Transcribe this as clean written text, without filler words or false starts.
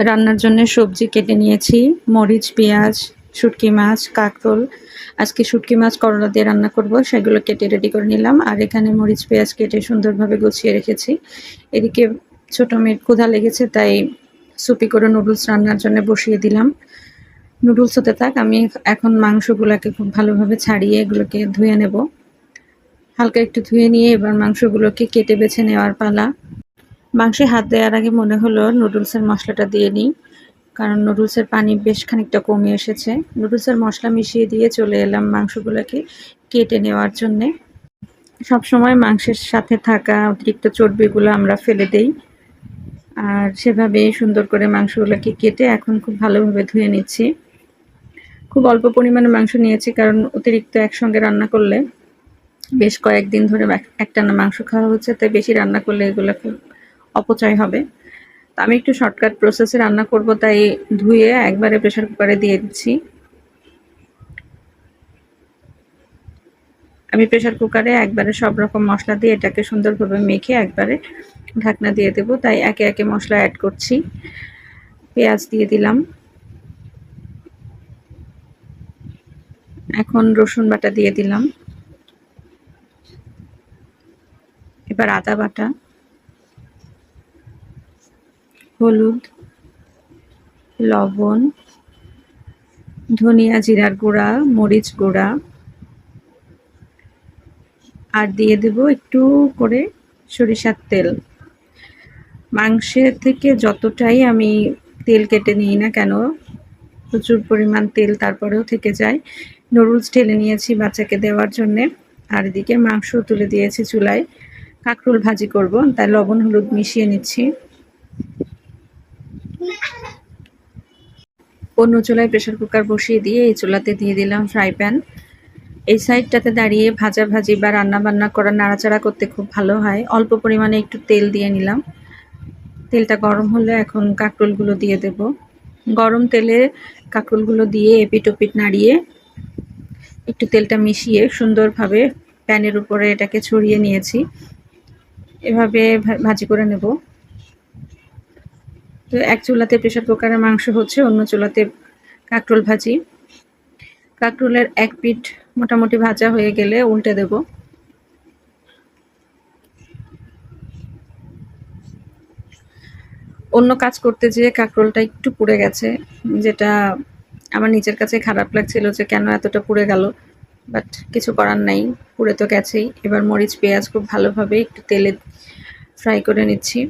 রান্নার জন্য সবজি কেটে নিয়েছি, মরিচ, পেঁয়াজ, শুটকি মাছ, কাঁকরোল। আজকে শুটকি মাছ করলা দিয়ে রান্না করব, সেগুলো কেটে রেডি করে নিলাম। আর এখানে মরিচ, পেঁয়াজ কেটে সুন্দরভাবে গুছিয়ে রেখেছি। এদিকে ছোট মেয়ের ক্ষুধা লেগেছে, তাই সুপি করে নুডলস রান্নার জন্য বসিয়ে দিলাম। নুডলস হতে থাক, আমি এখন মাংসগুলোকে খুব ভালোভাবে ছাড়িয়ে এগুলোকে ধুয়ে নেব। হালকা একটু ধুয়ে নিয়ে এবার মাংসগুলোকে কেটে বেছে নেওয়ার পালা। মাংসে হাত দেওয়ার আগে মনে হলো নুডলসের মশলাটা দিয়ে নিই, কারণ নুডলসের পানি বেশ খানিকটা কমে এসেছে। নুডলসের মশলা মিশিয়ে দিয়ে চলে এলাম মাংসগুলোকে কেটে নেওয়ার জন্যে। সবসময় মাংসের সাথে থাকা অতিরিক্ত চর্বিগুলো আমরা ফেলে দেই, আর সেভাবে সুন্দর করে মাংসগুলোকে কেটে এখন খুব ভালোভাবে ধুয়ে নিচ্ছি। খুব অল্প পরিমাণে মাংস নিয়েছি, কারণ অতিরিক্ত একসঙ্গে রান্না করলে বেশ কয়েকদিন ধরে একটানা মাংস খাওয়া হচ্ছে, তাই বেশি রান্না করলে এগুলো খুব অপচয় হবে। তো আমি একটু শর্টকাট প্রসেসে রান্না করব, তাই ধুয়ে একবারে প্রেসার কুকারে দিয়ে দিচ্ছি। আমি প্রেসার কুকারে একবারে সব রকম মশলা দিয়ে এটাকে সুন্দরভাবে মেখে একবারে ঢাকনা দিয়ে দেব। তাই একে একে মশলা অ্যাড করছি। পেঁয়াজ দিয়ে দিলাম, এখন রসুন বাটা দিয়ে দিলাম, এবার আদা বাটা, হলুদ, লবণ, ধনিয়া জিরার গুঁড়া, মরিচ গুঁড়া, আর দিয়ে দেব একটু করে সরিষার তেল। মাংসের থেকে যতটাই আমি তেল কেটে নিই না কেন, প্রচুর পরিমাণ তেল তারপরেও থেকে যায়। নুডলস ঢেলে নিয়েছি বাচ্চাকে দেওয়ার জন্যে, আর এদিকে মাংস তুলে দিয়েছি চুলায়। কাঁকরোল ভাজি করব, তাই লবণ হলুদ মিশিয়ে নিচ্ছি। অন্য চুলায় প্রেসার কুকার বসিয়ে দিয়ে এই চুলাতে দিয়ে দিলাম ফ্রাই প্যান। এই সাইডটাতে দাঁড়িয়ে ভাজাভাজি বা রান্নাবান্না করা নাড়াচাড়া করতে খুব ভালো হয়। অল্প পরিমাণে একটু তেল দিয়ে নিলাম। তেলটা গরম হলে এখন কাঁকরোলগুলো দিয়ে দেব। গরম তেলে কাঁকরোলগুলো দিয়ে এপিট ওপিট নাড়িয়ে একটু তেলটা মিশিয়ে সুন্দরভাবে প্যানের উপরে এটাকে ছড়িয়ে নিয়েছি। এভাবে ভাজি করে নেব। তো এক চুলাতে প্রেসার কুকারের মাংস হচ্ছে, অন্য চুলাতে কাঁকরোল ভাজি। কাঁকরোলের এক পিঠ মোটামুটি ভাজা হয়ে গেলে উল্টে দেব। অন্য কাজ করতে যেয়ে কাঁকরোলটা একটু পুড়ে গেছে, যেটা আমার নিজের কাছে খারাপ লাগছিল যে কেন এতটা পুড়ে গেল, বাট কিছু করার নাই, পুড়ে তো গেছেই। এবার মরিচ পেঁয়াজ খুব ভালোভাবে একটু তেলে ফ্রাই করে নিচ্ছি।